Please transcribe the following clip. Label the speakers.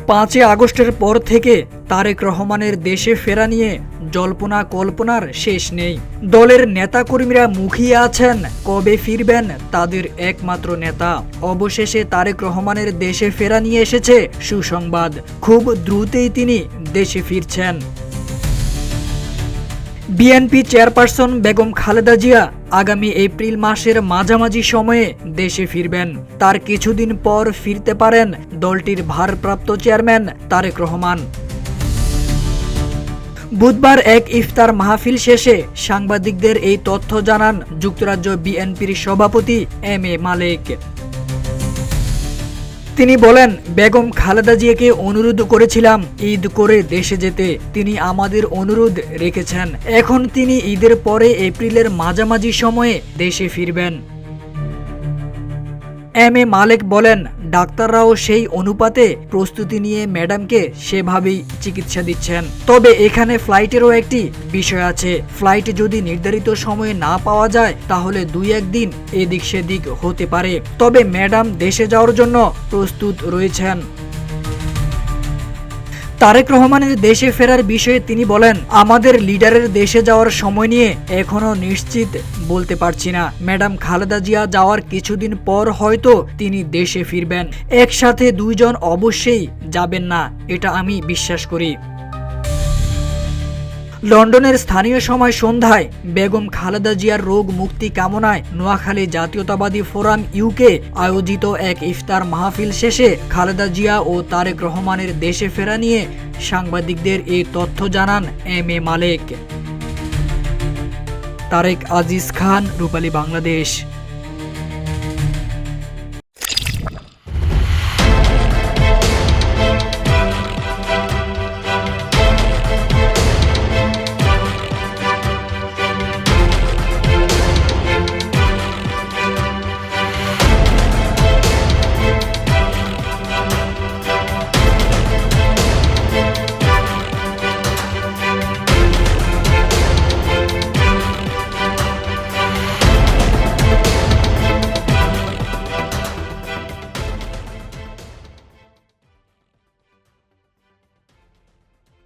Speaker 1: 5 আগস্টের পর থেকে তারেক রহমানের দেশে ফেরা নিয়ে জল্পনা কল্পনার শেষ নেই। দলের নেতাকর্মীরা মুখিয়ে আছেন কবে ফিরবেন তাদের একমাত্র নেতা। অবশেষে তারেক রহমানের দেশে ফেরা নিয়ে এসেছে সুসংবাদ। খুব দ্রুতই তিনি দেশে ফিরছেন। বিএনপি চেয়ারপারসন বেগম খালেদা জিয়া আগামী এপ্রিল মাসের মাঝামাঝি সময়ে দেশে ফিরবেন। তার কিছুদিন পর ফিরতে পারেন দলটির ভারপ্রাপ্ত চেয়ারম্যান তারেক রহমান। বুধবার এক ইফতার মাহফিল শেষে সাংবাদিকদের এই তথ্য জানান যুক্তরাজ্য বিএনপির সভাপতি এম এ মালেক। তিনি বলেন, বেগম খালেদা জিয়াকে অনুরোধ করেছিলাম ঈদ করে দেশে যেতে, তিনি আমাদের অনুরোধ রেখেছেন। এখন তিনি ঈদের পরে এপ্রিলের মাঝামাঝি সময়ে দেশে ফিরবেন। এম এ মালেক বলেন, ডাক্তাররাও সেই অনুপাতে প্রস্তুতি নিয়ে ম্যাডামকে সেভাবেই চিকিৎসা দিচ্ছেন। তবে এখানে ফ্লাইটেরও একটি বিষয় আছে। ফ্লাইট যদি নির্ধারিত সময়ে না পাওয়া যায় তাহলে 2-1 দিন এদিক সেদিক হতে পারে। তবে ম্যাডাম দেশে যাওয়ার জন্য প্রস্তুত রয়েছেন। তারেক রহমানের দেশে ফেরার বিষয়ে তিনি বলেন, আমাদের লিডারের দেশে যাওয়ার সময় নিয়ে এখনো নিশ্চিত বলতে পারছি না। ম্যাডাম খালেদা জিয়া যাওয়ার কিছুদিন পর হয়তো তিনি দেশে ফিরবেন। একসাথে দুইজন অবশ্যই যাবেন না, এটা আমি বিশ্বাস করি। লন্ডনের স্থানীয় সময় সন্ধ্যায় বেগম খালেদা জিয়ার রোগ মুক্তি কামনায় নোয়াখালী জাতীয়তাবাদী ফোরাম ইউকে আয়োজিত এক ইফতার মাহফিল শেষে খালেদা জিয়া ও তারেক রহমানের দেশে ফেরা নিয়ে সাংবাদিকদের এই তথ্য জানান M A Malek. Tarique Aziz Khan, Rupali Bangladesh.